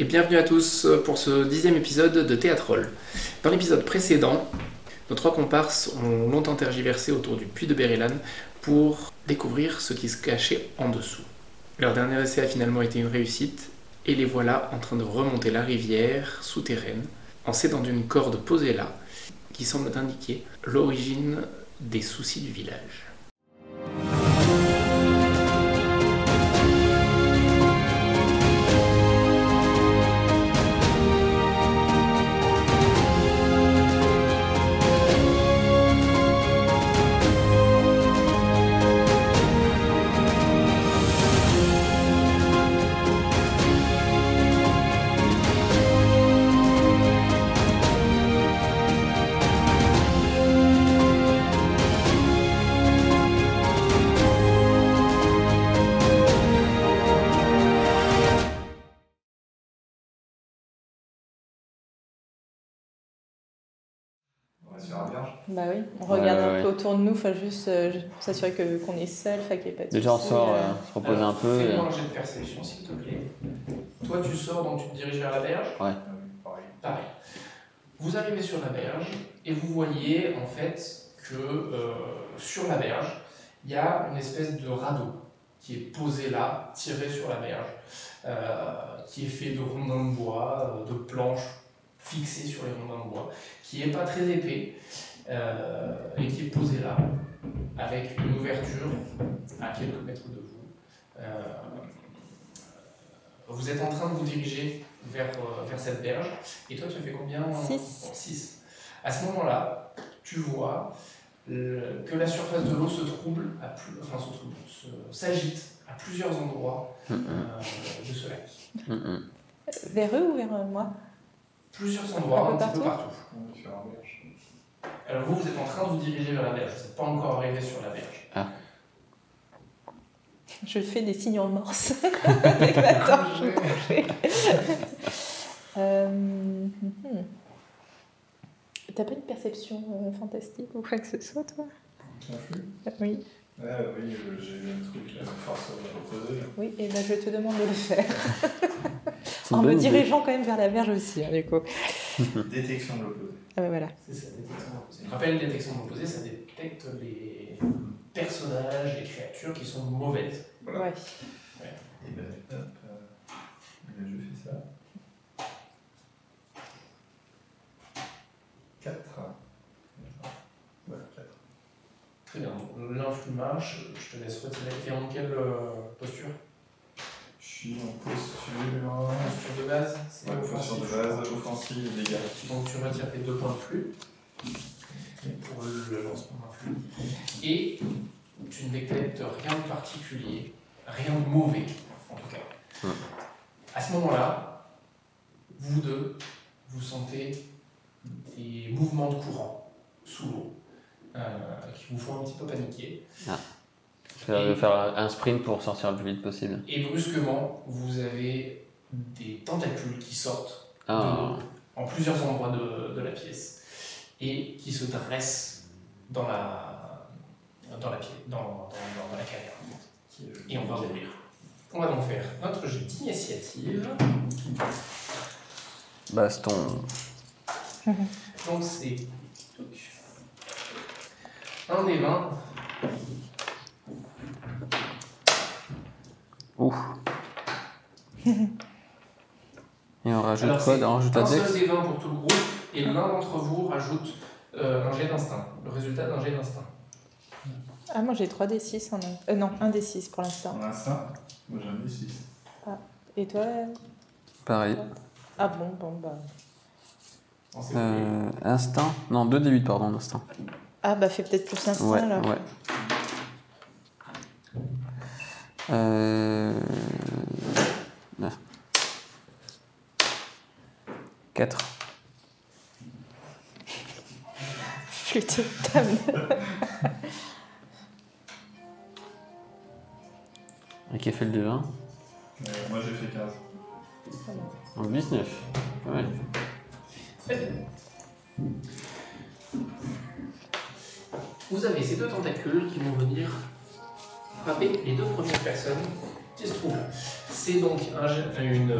bienvenue à tous pour ce 10e épisode de Théâtrol. Dans l'épisode précédent, nos trois comparses ont longtemps tergiversé autour du puits de Bérélan pour découvrir ce qui se cachait en dessous. Leur dernier essai a finalement été une réussite et les voilà en train de remonter la rivière souterraine en s'aidant d'une corde posée là qui semble indiquer l'origine des soucis du village. Bah oui, on regarde un peu autour de nous, enfin juste pour s'assurer qu'on est seul, qu'il n'y ait pas de Déjà on soucis, sort, se reposer un peu. Fais-moi un jet de perception s'il te plaît. Toi tu sors donc tu te diriges vers la berge. Ouais. Pareil. Vous arrivez sur la berge et vous voyez en fait que sur la berge, il y a une espèce de radeau qui est posé là, tiré sur la berge, qui est fait de rondins de bois, de planches fixées sur les rondins de bois, qui n'est pas très épais et qui est posé là, avec une ouverture à quelques mètres de vous. Vous êtes en train de vous diriger vers cette berge, et toi tu as fait combien? 6. À ce moment-là, tu vois que la surface de l'eau se trouble, s'agite à plusieurs endroits de ce lac. Vers eux ou vers moi? Plusieurs endroits, un petit peu partout. Sur la berge. Alors vous êtes en train de vous diriger vers la berge, vous n'êtes pas encore arrivé sur la berge. Ah. Je fais des signes en morse avec ma torche. T'as pas une perception fantastique ou quoi que ce soit, toi? Oui. Oui, j'ai eu un truc, la force reposée. Oui, et ben je te demande de le faire. En me dirigeant quand même vers la berge aussi, hein, du coup. Détection de l'opposé. Ah ben voilà. C'est ça, détection de l'opposé. Je rappelle, détection de l'opposé, ça détecte les personnages, les créatures qui sont mauvaises. Voilà. Ouais. Et ben, hop, je fais ça. 4. Voilà, 4. Très bien, donc l'influmage, je te laisse retirer. T'es en quelle posture? Je suis en posture. Posture de base, c'est Posture de base, offensive, dégâts. Donc tu retires tes 2 points de flux pour le lancement d'un flux. Et tu ne détectes rien de particulier, rien de mauvais en tout cas. À ce moment-là, vous deux, vous sentez des mouvements de courant sous l'eau qui vous font un petit peu paniquer. Je vais faire un sprint pour sortir le plus vite possible. Et brusquement, vous avez des tentacules qui sortent de l'eau en plusieurs endroits de la pièce et qui se dressent dans la caverne. Et on va ouvrir. On va donc faire notre jeu d'initiative. Baston. Donc c'est un des 20. Ouf. Et on rajoute Alors, quoi? On rajoute la un dex? seul des 20 pour tout le groupe et l'un d'entre vous rajoute un jet d'instinct. Le résultat d'un jet d'instinct. Ah, moi j'ai 3d6 en un. Non, 1d6 pour l'instant. Pour l'instant, moi j'en ai 6. Ah. Et toi? Pareil. Ah bon, bah. Instinct? Non, 2d8, pardon, instinct. Ah bah fais peut-être plus instinct Ouais, alors. ouais. 4. Flûte table. Et qui a fait le 2-1? Moi j'ai fait 15. Donc 19. Pas mal. Très bien. Vous avez ces 2 tentacules qui vont venir frapper les 2 premières personnes qui se trouvent là. C'est donc une...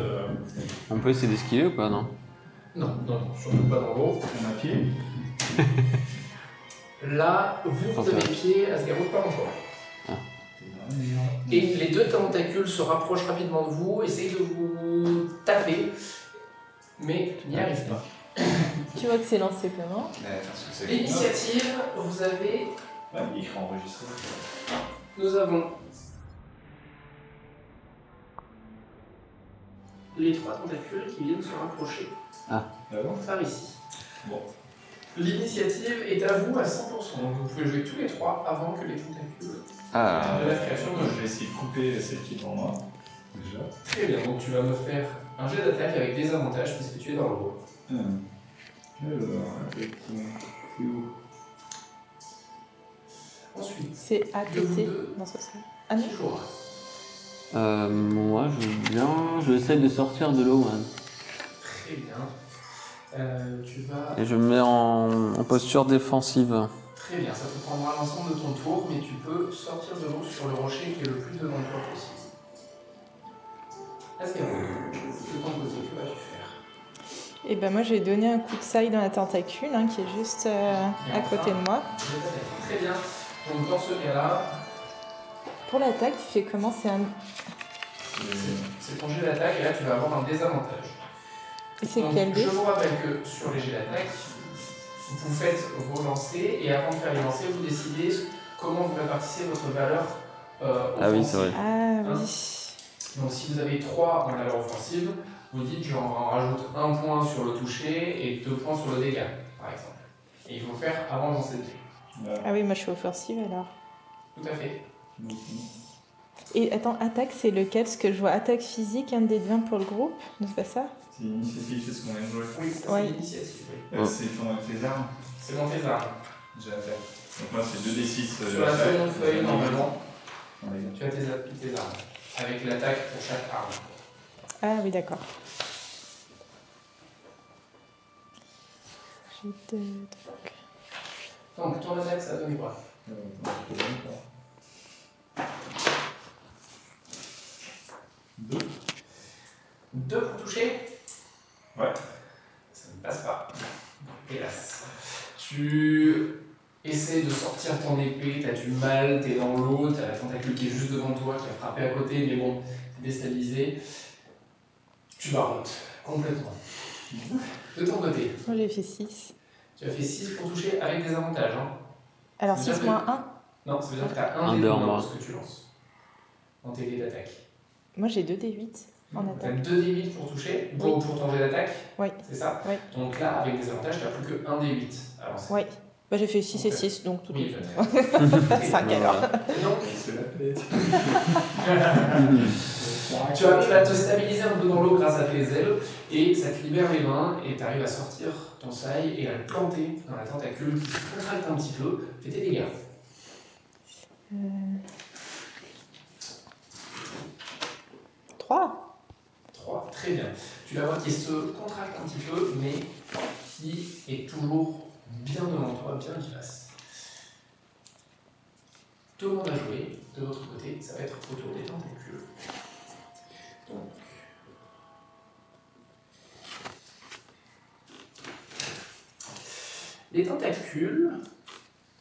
On peut essayer d'esquiver ou pas, non? Non, surtout pas dans l'eau. On a pied. Là, vous avez pied, Asgaroth pas encore. Et Et les deux tentacules se rapprochent rapidement de vous, essayent de vous taper, mais n'y arrivent pas. Tu vois que c'est lancé comment? L'initiative, vous avez... Ouais, il écrit enregistré. Nous avons les trois tentacules qui viennent se rapprocher Ah bon? par ici. Bon. L'initiative est à vous à 100%, donc vous pouvez jouer tous les trois avant que les tentacules Ah, de la création Je ne vais essayer de couper celle qui est pour moi. Déjà. Très bien, donc tu vas me faire un jet d'attaque avec des avantages puisque tu es dans l'eau. Alors, effectivement. C'est où? Ensuite, C'est de vous ATT deux, dans ce sens. Ah non? qui jouera? moi, je essaye de sortir de l'eau, man. Très bien. Tu vas... Et je me mets en posture défensive. Très bien, ça te prendra l'ensemble de ton tour, mais tu peux sortir de l'eau sur le rocher qui est le plus devant toi possible. Asgaroth, de ton côté, que vas-tu faire? Et ben moi je vais donner un coup de saille dans la tentacule hein, qui est juste à côté de moi. Très bien. Donc dans ce cas-là, Pour l'attaque, tu fais comment? C'est un... c'est ton jet d'attaque et là tu vas avoir un désavantage. Et c'est Donc, quel dé? je vous rappelle que sur les jets d'attaque, vous faites vos lancers et avant de faire les lancers, vous décidez comment vous répartissez votre valeur Ah oui, offensive. c'est vrai. Ah oui. Donc si vous avez 3 en valeur offensive, vous dites j'en rajoute 1 point sur le toucher et 2 points sur le dégât, par exemple. Et il faut faire avant de lancer le dé. Ah oui, moi je suis offensive alors. Tout à fait. Et attends, attaque c'est lequel? Parce que je vois attaque physique, un des 20 pour le groupe, non c'est pas ça? C'est l'initiative, c'est ce qu'on vient de jouer. Oui, ça Ouais. c'est l'initiative. Oui. C'est ton avec tes armes. C'est dans tes armes. J'ai attaque. Donc moi c'est 2d6. Sur la seconde feuille, normalement, On les tu as tes armes. Avec l'attaque pour chaque arme. Ah oui, d'accord. J'ai deux... Donc ton attaque, ça donne quoi? 2. 2 pour toucher? Ouais. Ça ne passe pas. Hélas. Tu essaies de sortir ton épée, t'as du mal, t'es dans l'eau, t'as la tentacule qui est juste devant toi, qui a frappé à côté, mais bon, t'es déstabilisé. Tu barottes complètement. De ton côté, Moi j'ai fait 6. tu as fait 6 pour toucher avec des avantages. Hein. Alors C'est 6 bien moins 1? Non, ça veut dire que t'as un Un dé dé de en moins moins. pour ce que tu lances. Dans tes dés d'attaque. Moi j'ai 2d8 en T'as attaque. 2 d8 pour toucher, pour ton jet d'attaque, Oui. c'est ça? Oui. Donc là, avec des avantages, t'as plus que 1 d8 à lancer. Oui. Bah j'ai fait 6 et 6, donc tout Oui, est 5 alors. Donc, C'est la plaie. tu vas te stabiliser un peu dans l'eau grâce à tes ailes et ça te libère les mains et tu arrives à sortir ton sail et à le planter dans la tentacule qui se contracte un petit peu. Fais tes dégâts. 3. 3, très bien. Tu vas voir qu'il se contracte un petit peu mais qui est toujours bien devant toi, bien vivace. Tout le monde a joué. De l'autre côté, ça va être autour des tentacules. Donc, les tentacules,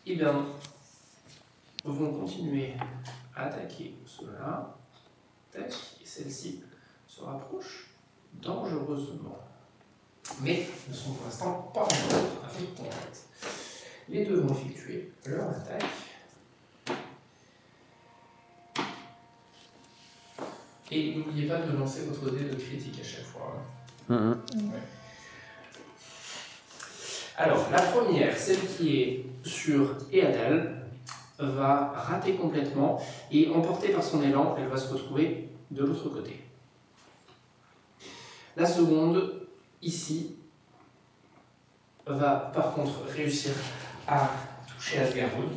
eh bien, vont continuer à attaquer ceux-là. Tac, et celle-ci se rapproche dangereusement. Mais ne sont pour l'instant pas encore avec contact. Les deux vont effectuer leur attaque. Et n'oubliez pas de lancer votre dé de critique à chaque fois. Hein. Alors, la première, celle qui est sur Eadal, va rater complètement et emportée par son élan, elle va se retrouver de l'autre côté. La seconde, ici, va par contre réussir à toucher Asgaroth,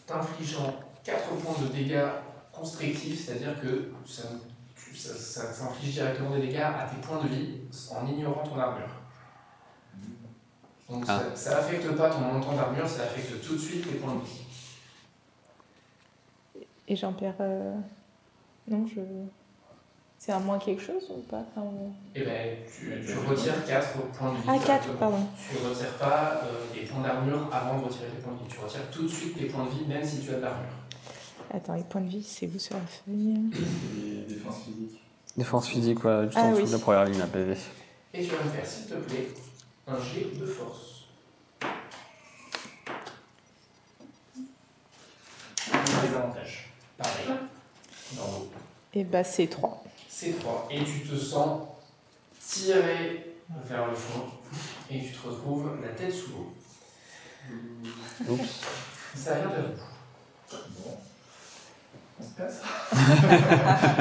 t'infligeant 4 points de dégâts constrictifs, c'est-à-dire que ça s'inflige directement des dégâts à tes points de vie en ignorant ton armure. Donc ça n'affecte pas ton montant d'armure, ça affecte tout de suite tes points de vie. Et j'en perds... Non, C'est un moins quelque chose ou pas? Enfin, Et ben, tu retires 4 points de vie. Ah, 4, directement. pardon. Tu ne retires pas des points d'armure avant de retirer tes points de vie. Tu retires tout de suite tes points de vie, même si tu as de l'armure. Attends, les points de vie, c'est où sur la feuille? Et défense physique. Défense physique, ouais, juste Ah, en dessous oui. de la première ligne à PV. Et tu vas me faire, s'il te plaît, un jet de force. Des avantages. Pareil. Dans l'eau. Et bah, c'est 3. C'est 3. Et tu te sens tiré vers le fond. Et tu te retrouves la tête sous l'eau. Oups. Ça vient de vous. Bon. On se casse.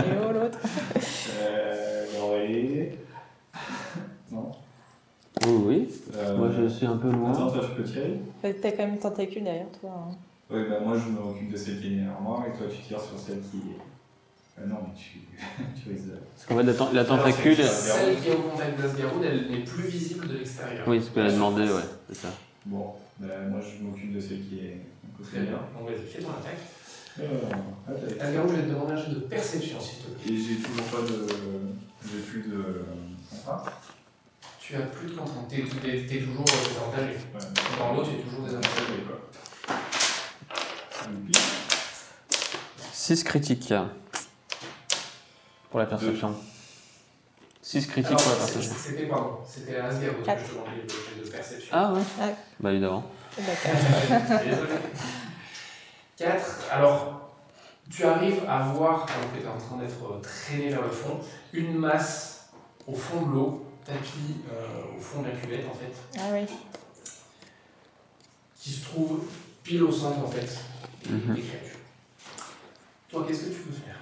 Et oh, l'autre? Oui. Non. Oui, oui. Moi, je suis un peu loin. Attends, toi, tu peux tirer. T'as quand même une tentacule derrière toi. Hein. Oui, bah moi, je m'occupe de celle qui est derrière moi, et toi, tu tires sur celle qui est... non, mais tu risques de... Parce qu'en fait, la tentacule. Alors, celle qui est au contact d'Asgaroud, elle n'est plus visible de l'extérieur. Oui, ce qu'elle a demandé, ouais, c'est ça. Bon, bah moi, je m'occupe de celle qui est à côté. Très bien. Donc, vas-y, fais ton attaque. Attaque. Asgaroud, je vais te demander un jet de perception, s'il te plaît. Et j'ai toujours pas de... J'ai plus de... contrat. Tu as plus de contraintes. T'es toujours désavantagé. Ouais. Dans l'eau, tu es toujours désavantagé. Quoi. 6 critiques. Pour la perception. 6 critiques pour la perception. C'était à Asgaroud que Quatre. je te demandais le jet de perception. Ah ouais Ah. Bah évidemment. Et bah, 4. Désolé. 4. Alors, tu arrives à voir, quand tu es en train d'être traîné vers le fond, une masse au fond de l'eau, tapis au fond de la cuvette en fait, Ah oui. qui se trouve pile au centre en fait Mhm. des créatures. Toi, qu'est-ce que tu peux faire?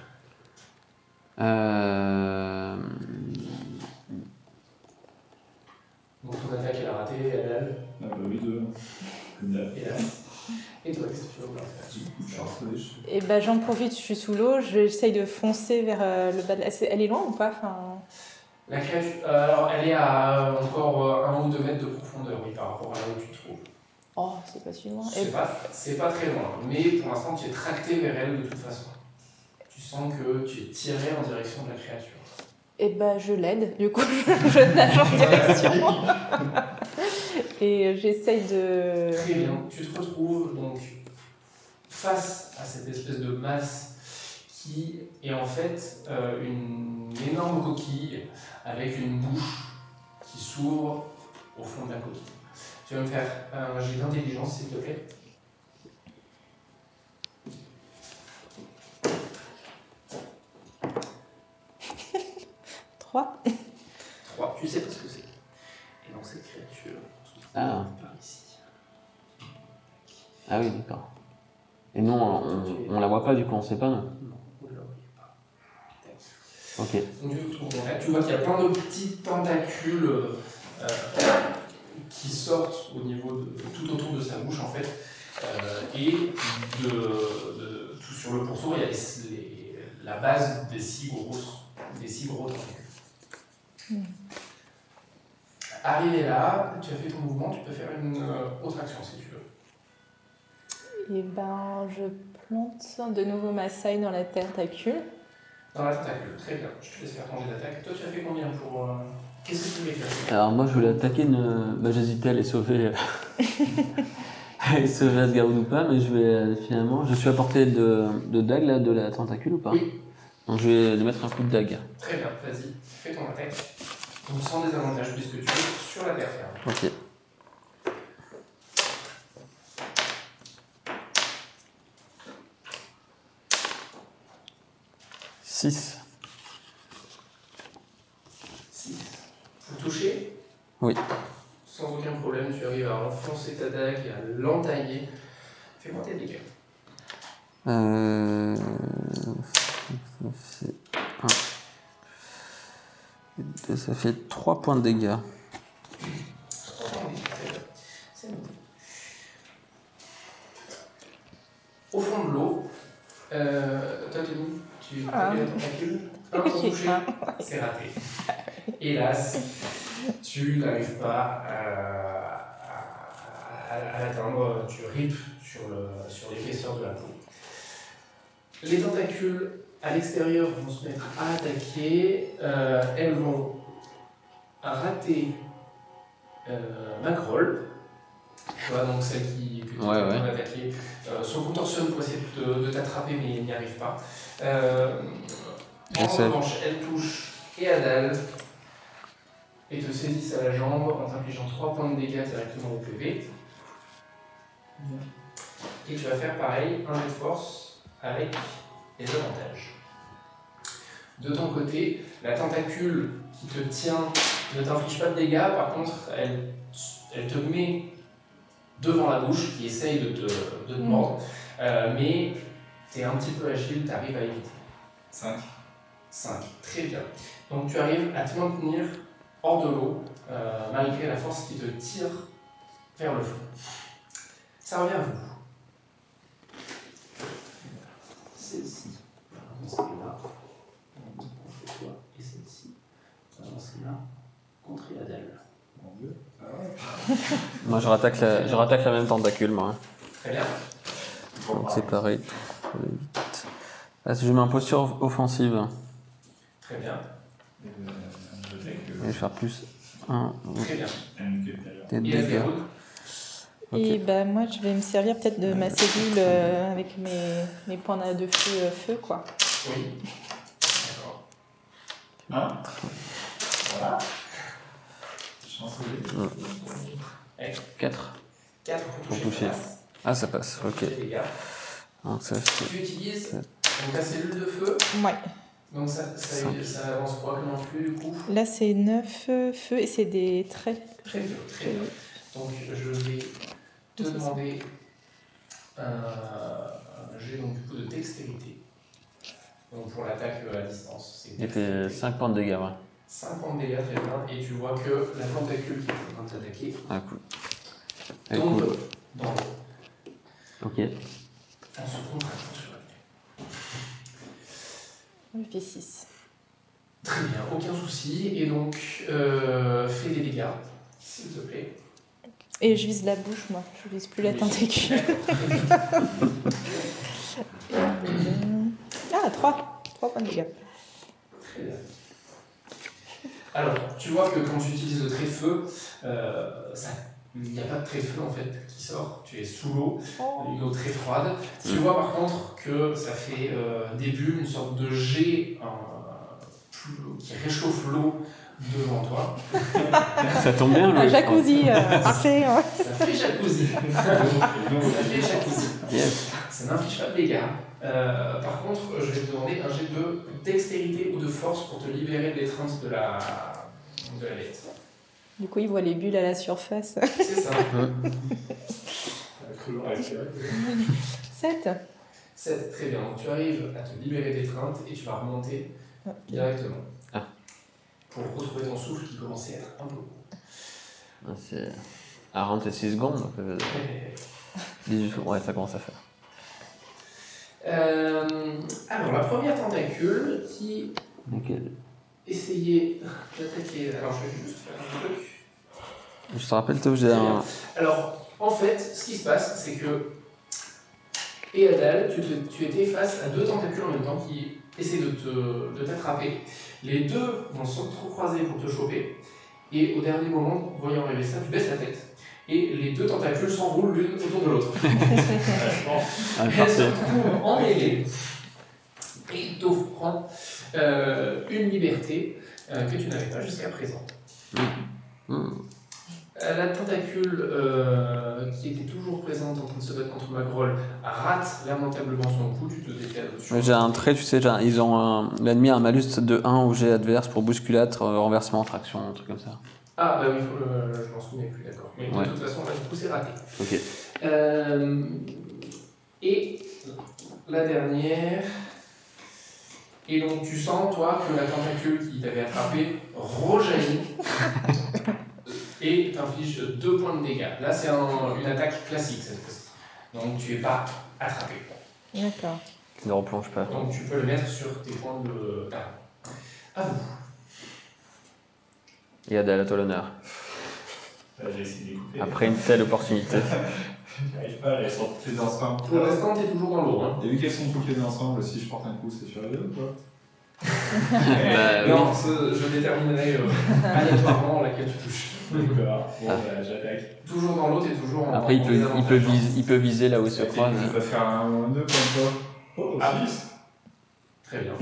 Donc ton attaque elle a raté, elle Ah bah oui, 2. Comme d'hab. et là. Et toi, qu'est-ce que tu vas vouloir faire? J'ai beaucoup de chance, oui. Et bah, j'en profite, je suis sous l'eau, j'essaye de foncer vers le bas de la... Elle est loin ou pas? Enfin... La créature, alors elle est à encore 1 ou 2 mètres de profondeur, oui, par rapport à là où tu te trouves. Oh, c'est pas si loin. C'est pas très loin, mais pour l'instant tu es tracté vers elle de toute façon. Tu sens que tu es tiré en direction de la créature. Et bah, je l'aide, du coup, je nage en direction. Et j'essaye de... Très bien, tu te retrouves donc face à cette espèce de masse qui est en fait une énorme coquille avec une bouche qui s'ouvre au fond de la coquille. Tu vas me faire un jet d'intelligence s'il te plaît. 3. 3, tu sais pas ce que c'est. Et donc cette créature se trouve Ah. par ici. Ah oui, d'accord. Et nous, on la voit pas du coup, on sait pas non. Non, vous ne la voyez pas. Ok. Donc tu vois qu'il y a plein de petits tentacules qui sortent au niveau de tout autour de sa bouche en fait. Et tout sur le pourtour, il y a la base des 6 gros tentacules. Arrivé là, tu as fait ton mouvement, tu peux faire une autre action si tu veux. Et ben, je plante de nouveau ma saille dans la tentacule. Dans la tentacule, très bien. Je te laisse faire ton jet d'attaque. Toi, tu as fait combien pour... Qu'est-ce que tu voulais faire? Alors moi je voulais attaquer une... Bah j'hésitais à les sauver... à les sauver Asgaroud ou pas, mais je vais finalement... Je suis à portée de dague là, de la tentacule ou pas? Oui. Donc je vais lui mettre un coup de dague. Très bien, vas-y, fais ton attaque. Donc sans désavantage puisque tu es sur la terre ferme. Ok. Six. 6. Vous touchez? Oui. Sans aucun problème, tu arrives à enfoncer ta dague et à l'entailler. Fais-moi tes dégâts. Ça fait 3 points de dégâts. C'est noté. Au fond de l'eau, toi Tony, tu as la tentacule. Un pour toucher, c'est raté. Hélas, tu n'arrives pas à l'atteindre, tu ripes sur l'épaisseur de la peau. Les tentacules à l'extérieur vont se mettre à attaquer. Elles vont rater Macroll. Tu vois, donc celle que tu es en train d'attaquer. Son contorsionne pour essayer de t'attraper, mais il n'y arrive pas. En revanche, elle touche Eadal et te saisissent à la jambe en t'infligeant 3 points de dégâts directement au PV. Et tu vas faire pareil, un jet de force avec les avantages. De ton côté, la tentacule qui te tient ne t'inflige pas de dégâts, par contre, elle te met devant la bouche, qui essaye de te mordre, mais tu es un petit peu agile, tu arrives à éviter. 5. 5, très bien. Donc tu arrives à te maintenir hors de l'eau, malgré la force qui te tire vers le fond. Ça revient à vous. Celle-ci, c'est là. On fait quoi? Et celle-ci, c'est là, contre Eadal. Mon Dieu. Moi, je rattaque la même tentacule, moi. Très bien. Donc c'est pareil. Là, je mets en posture offensive. Très bien. Et je vais faire plus 1 Très bien. des Et dégâts. Asgaroud? Et bah, moi, je vais me servir peut-être de ma cellule avec mes points de feu, quoi. Oui. D'accord. Voilà. Chancelier. 4 4 pour toucher. Ah, ça passe, ok. Les dégâts. Donc ça fait... Tu utilises donc, ta cellule de feu. Ouais. Donc ça avance quoi comme influx du coup? Là, c'est 9 feux et c'est des traits. Très bien, très bien. Donc je vais te demander un jet donc, du coup, de dextérité. Donc pour l'attaque à distance. Il fait 5 points de dégâts, ouais. 5 points de dégâts, très bien. Et tu vois que la tentacule qui est en train de t'attaquer Ah, cool. tombe Cool. dans l'eau. Ok. En se contractant sur la Je fais 6. Très bien, aucun souci. Et donc, fais des dégâts, s'il te plaît. Et je vise la bouche, moi. Je vise plus la tentacule. Ah, 3. 3 points de dégâts. Très bien. Alors, tu vois que quand tu utilises le trait-feu, il n'y a pas de trait-feu en fait qui sort. Tu es sous l'eau, une eau très froide. Tu vois par contre que ça fait des bulles, une sorte de jet qui réchauffe l'eau devant toi. Ça tombe bien, Un le... jacuzzi, parfait. Ouais. Ça fait jacuzzi. Ça fait jacuzzi. Yes. Ça n'inflige pas de dégâts. Par contre, je vais te demander un jet de dextérité ou de force pour te libérer de l'étreinte de la bête. Du coup, il voit les bulles à la surface. C'est ça. 7. 7, très bien. Donc tu arrives à te libérer d'étreinte et tu vas remonter directement. Ah. Pour retrouver ton souffle qui commençait à être un peu court. C'est 46 secondes, donc 18 secondes, ouais, ça commence à faire. Alors, la première tentacule qui Nickel. essayait d'attaquer. Alors, je vais juste faire un truc. Je te rappelle, Tov, j'ai un... Alors, en fait, ce qui se passe, c'est que Eadal, tu étais face à 2 tentacules en même temps qui essaient de t'attraper. Les deux vont s'entrecroiser pour te choper. Et au dernier moment, voyant arriver ça, tu baisses la tête. Et les 2 tentacules s'enroulent l'une autour de l'autre. Elles se retrouvent emmêlées. Et il t'offrant une liberté que tu n'avais pas jusqu'à présent. La tentacule qui était toujours présente en train de se battre contre Macroll rate lamentablement son coup, tu te décales dessus. J'ai un trait, tu sais, ils ont l'ennemi a un malus de 1 au jet adverse pour bousculade, renversement, traction, un truc comme ça. Ah bah oui, je m'en souvenais plus, d'accord. Mais de toute façon, là, du coup, c'est raté. Ok. Et la dernière... Et donc tu sens, toi, que la tentacule qui t'avait attrapé rejaillit et t'inflige 2 points de dégâts. Là, c'est une attaque classique cette fois-ci. Donc tu n'es pas attrapé. D'accord. Tu ne replonges pas. Donc tu peux le mettre sur tes points de... À vous. Et Adèle, à toi l'honneur. J'ai essayé d'écouter. Après une telle opportunité. J'arrive pas à les sortir toutes les ensemble. Pour l'instant, t'es toujours dans l'eau. Hein. Et vu qu'elles sont toutes les ensemble, si je porte un coup, c'est sur les deux ou quoi? Non, je déterminerai aléatoirement laquelle tu touches. D'accord, bon, bah, j'attaque. Toujours dans l'eau, t'es toujours en. Après, il peut viser là où il se Je croise. peux faire un ou un 2 comme ça. Oh, Ah. 6. Très bien.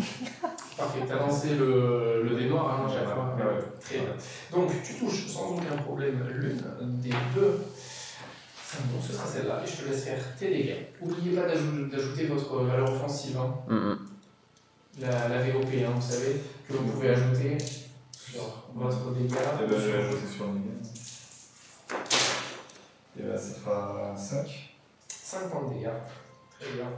Parfait, t'as lancé le dé noir hein, à chaque fois. Ouais. Très bien. Donc, tu touches sans aucun problème l'une des deux. Bon, ce sera celle-là, et je te laisse faire tes dégâts. N'oubliez pas d'ajouter votre valeur offensive. Hein. La VOP, hein, vous savez, que vous pouvez ajouter sur votre dégât. Et ben, je vais ajouter sur le dégâts. Et ben, ça fera 5. 5 points de dégâts. Très bien.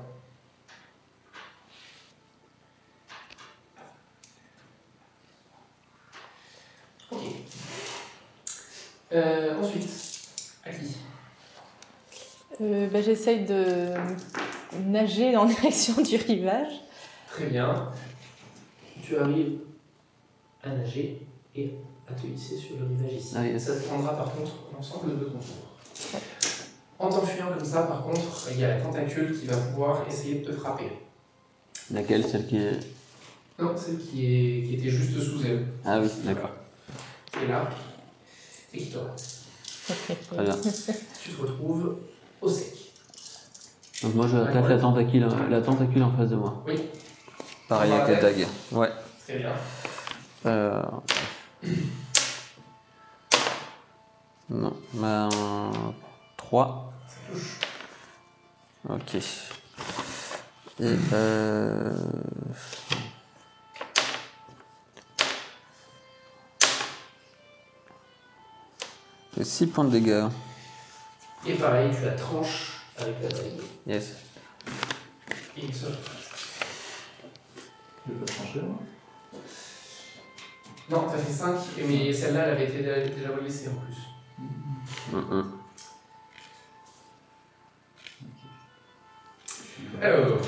Ok. Ensuite, à qui? J'essaye de nager en direction du rivage. Très bien. Tu arrives à nager et à te hisser sur le rivage ici. Ah, yes. Ça te prendra par contre l'ensemble de ton tour. En t'enfuyant comme ça, par contre, il y a la tentacule qui va pouvoir essayer de te frapper. Laquelle? Celle qui est... Non, celle qui était juste sous elle. Ah oui, d'accord. Qui est là et qui te rate. Très bien. Tu te retrouves au sec. Donc moi, j'attaque la tentacule en face de moi. Oui, Pareil On va avec la attaquer. dague. Ouais. très bien. Non, ben... 3. Ça touche. Ok. Et j'ai 6 points de dégâts. Et pareil, tu la tranches avec la dague. Yes. Et il se rate. Je vais pas trancher, moi. Non, t'as fait 5, mais celle-là, elle avait été déjà blessée en plus. Alors.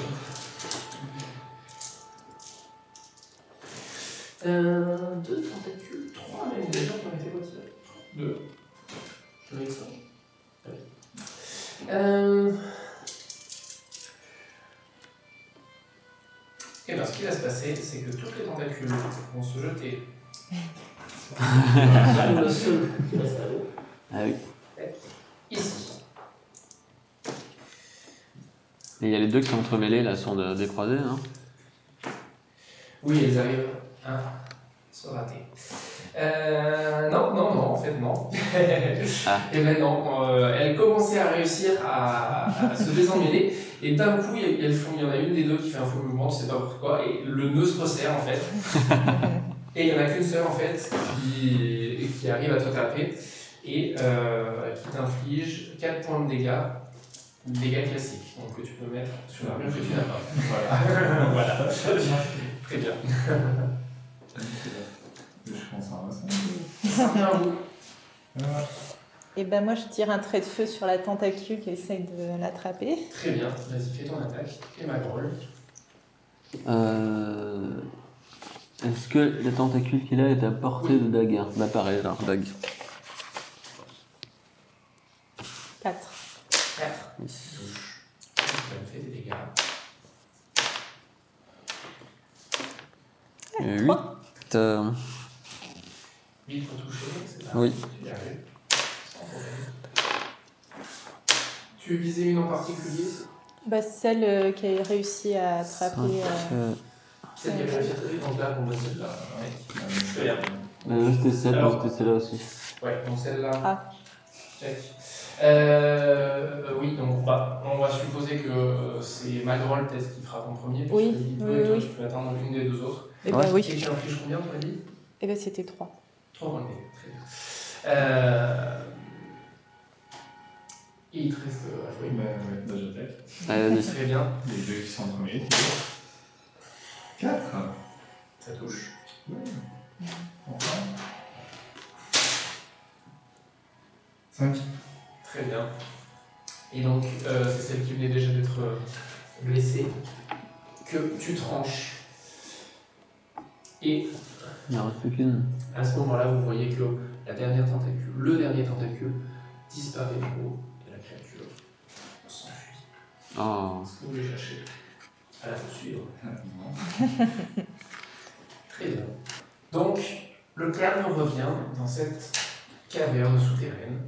Deux tentacules, 3 même déjà qui ont été retirés. 2. Je vais ça. Et bien, ce qui va se passer, c'est que toutes les tentacules vont se jeter. Le seul qui reste à l'eau. Ah oui. Ici. Et il y a les deux qui sont entremêlés, là, sont décroisés, hein. Oui, elles arrivent à se rater. Non, en fait, non. Ah. Et ben non, elles commençaient à réussir à se désemmêler, et d'un coup, il y en a une des deux qui fait un faux mouvement, je sais pas pourquoi, et le nœud se resserre en fait. Et il n'y en a qu'une seule en fait qui arrive à te taper, et qui t'inflige 4 points de dégâts classiques, donc que tu peux mettre sur l'armure que tu n'as pas. Voilà. Voilà. Très bien. Je pense à un Ça revient à vous. Et ben moi je tire un trait de feu sur la tentacule qui essaye de l'attraper. Très bien, vas-y, fais ton attaque. Et ma grolle. Est-ce que la tentacule qu'il a est à portée de dague? Bah pareil, alors, dague. 4. 4. Touche. Ça me fait des dégâts. 8. 8 pour toucher, c'est là. Oui. Tu y arrives. Sans problème. Tu visais une en particulier? Celle qui a réussi à attraper. Celle qui avait réussi à taper, donc là, bon, celle-là. Ouais. Très bien. C'était celle, Alors- c'était celle-là aussi. Ouais, donc celle-là. Ah. Check. Oui, donc on va supposer que c'est Magrol peut-être qui frappe en premier. Oui, puisqu'il peut, oui, et toi, oui. tu peux attendre une des deux autres. Et Ouais. ben oui. Et tu infliges combien, tu m'as dit? Et ben c'était 3. 3 points de dégâts, très bien. Et il te reste à jouer. Bah, j'attaque. Allez, vas-y. Très bien, Les deux qui sont entremêlés. 4. ça touche. Enfin. 5. Très bien. Et donc, c'est celle qui venait déjà d'être blessée, que tu tranches. Et Il n'en reste plus qu'une. à ce moment-là, vous voyez que le dernier tentacule disparaît du haut de la créature Oh. Ce que vous voulez chercher. À la poursuivre. Non. Très bien. Donc, le calme revient dans cette caverne souterraine.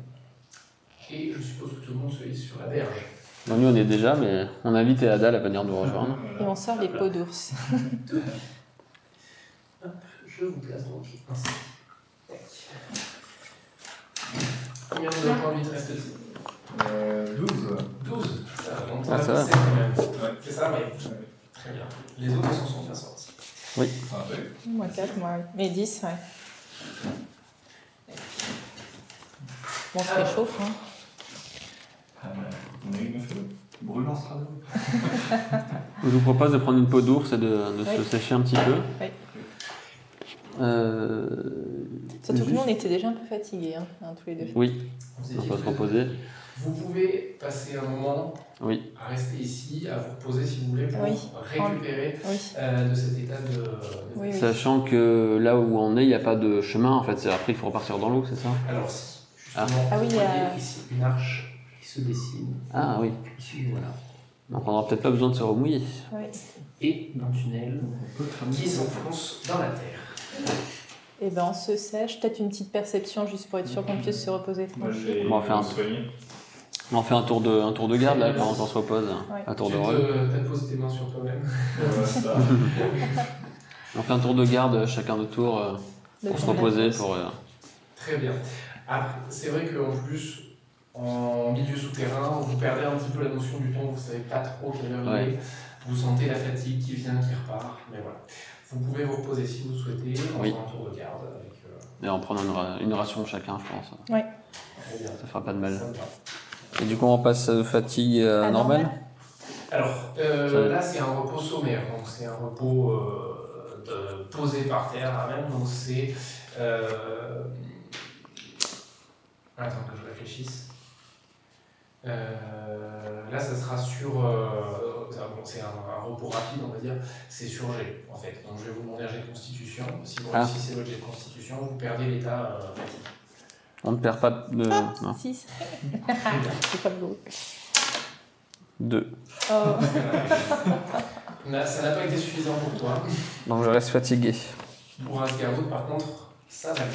Et je suppose que tout le monde se hisse sur la berge. Bon, nous on est déjà, mais on invite Adal à venir nous rejoindre. Et on sort les peaux d'ours. Hop, je vous place donc ainsi. Tac. Combien de points de vie te reste-t-il 12. 12. Donc Ah, ça va. 17 quand même. Ouais. C'est ça, oui. Ouais. Très bien. Les autres sont bien sortis. Ah, ouais. Moi 4, moi. Mais 10, ouais. Bon, on se réchauffe, hein. Ah, on a une feu. Brûlant ce radeau. Je vous propose de prendre une peau d'ours et de Oui. se sécher un petit peu. Oui. Surtout que juste- nous, on était déjà un peu fatigués, hein, tous les deux. Oui, Vous on étiez peut se très- reposer. Vous pouvez passer un moment Oui, à rester ici, à vous reposer si vous voulez, pour Oui. récupérer Oui. de cet état de... Oui, oui. sachant que là où on est, il n'y a pas de chemin en fait. C'est après il faut repartir dans l'eau, c'est ça? Alors si, Ah. justement, Ah oui, vous il y a- voyez ici une arche qui se dessine. Ah oui. Ici, voilà. Donc on n'aura peut-être pas besoin de se remouiller. Oui. Et un tunnel On peut cramer. qui s'enfonce dans la terre. Et ben, on se sèche. Peut-être une petite perception juste pour être sûr qu'on puisse se reposer Moi, tranquille. j'ai On va faire un- soigné. On fait un tour de garde là pendant qu'on se repose. Ouais. Un tour Tu de rôle. te poses tes mains sur toi-même. Voilà, ça. On fait un tour de garde chacun de tour Le pour se temps de la reposer. pause. Pour, Très bien. Après, c'est vrai qu'en plus, en milieu souterrain, vous perdez un petit peu la notion du temps, vous ne savez pas trop quelle heure il Ouais. est. Vous sentez la fatigue qui vient, qui repart. Mais voilà. Vous pouvez vous reposer si vous souhaitez, en Oui. faisant un tour de garde. Avec, et en prenant une ration chacun, je pense. très bien. Ça fera pas de mal. Ça me va. Et du coup, on passe fatigue Ah, normale. Alors, Ça va. là, c'est un repos sommaire. Donc, c'est un repos posé par terre, à même. Donc, c'est. Attends que je réfléchisse. Là, ça sera sur. C'est un repos rapide, on va dire. C'est sur G, en fait. Donc, je vais vous demander un jet de constitution. Si vous Ah. réussissez votre jet de constitution, vous perdez l'état fatigue. On ne perd pas de. Non. 6. Très bien. C'est pas beau. 2. Oh. Là, ça n'a pas été suffisant pour toi. Donc je reste fatigué. Pour Asgard, par contre, ça va mieux.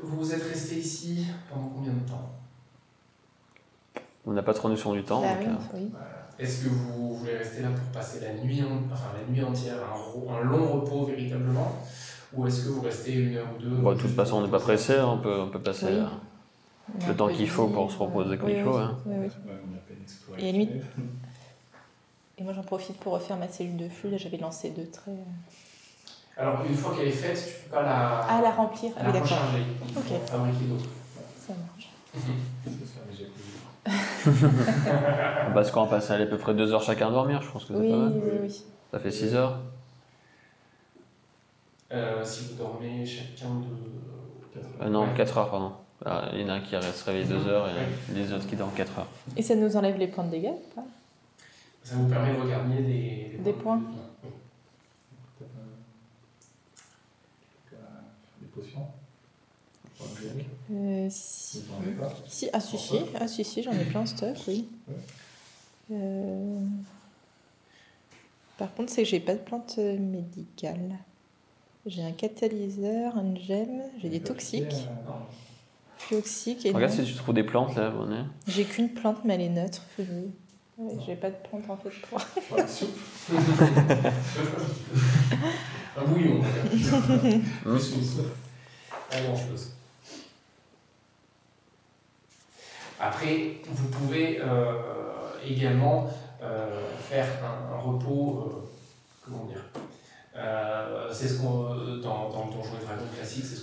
Vous êtes resté ici pendant combien de temps? On n'a pas trop notion du temps. Bah donc, oui, oui. Est-ce que vous voulez rester là pour passer la nuit, la nuit entière, un long repos véritablement? Ou est-ce que vous restez 1 heure ou 2? bon, de toute façon, on n'est pas pressé. On peut passer Oui. le temps qu'il faut pour se reposer comme Oui, il faut. oui. Hein. Oui, oui. Ouais, on a peine exploré. Et lui Et moi, j'en profite pour refaire ma cellule de flux. Là, j'avais lancé 2 traits. Alors, une fois qu'elle est faite, tu ne peux pas la, Ah, la remplir. Ah, la oui, d'accord. recharger. Il faut Ok. en fabriquer d'autres. Ça marche. C'est ça, mais j'ai plus. Parce qu'on va passer à peu près 2 heures chacun à dormir. Je pense que c'est Oui, pas mal. oui, oui. Ça fait 6 heures. Si vous dormez chacun de... Non, Ouais. 4 heures, pardon. Ah, il y en a un qui reste réveillé 2 heures et Ouais. les autres qui dorment 4 heures. Et ça nous enlève les points de dégâts ou pas? Ça vous permet de regagner Des points. Peut-être des potions. Si. Vous en avez pas Si, ah si, j'en ai plein en stock, oui. Par contre, c'est que j'ai pas de plante médicale. J'ai un catalyseur, un gemme, j'ai des toxiques, toxiques et Regarde non. si tu trouves des plantes là, on est. J'ai qu'une plante, mais elle est neutre. Ouais, j'ai pas de plante en fait pour. Voilà, soupe. Un bouillon. Hum. Pas grand chose. Après, vous pouvez également faire un repos, comment dire, c'est ce qu'on, dans le Donjons et Dragons classique, c'est ce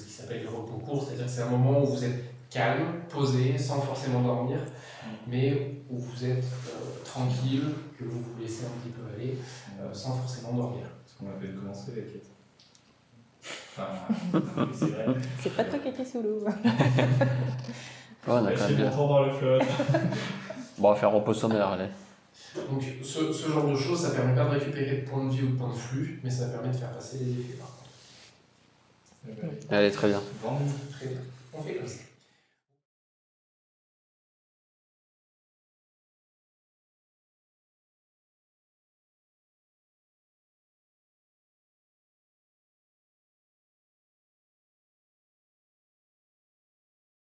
qui s'appelle le repos court, c'est-à-dire que c'est un moment où vous êtes calme, posé, sans forcément dormir, mais où vous êtes tranquille, que vous vous laissez un petit peu aller, sans forcément dormir. Ce qu'on appelle commencer la quête. Enfin, c'est vrai. C'est pas toi qui étais sous l'eau. Ouais, on a quand même bien. Longtemps dans le fleuve. Bon, on va faire repos sommaire, allez. Donc ce genre de choses, ça permet pas de récupérer de points de vie ou de points de flux, mais ça permet de faire passer les effets par contre. Allez, très bien. Vendu. Très bien. On fait comme ça.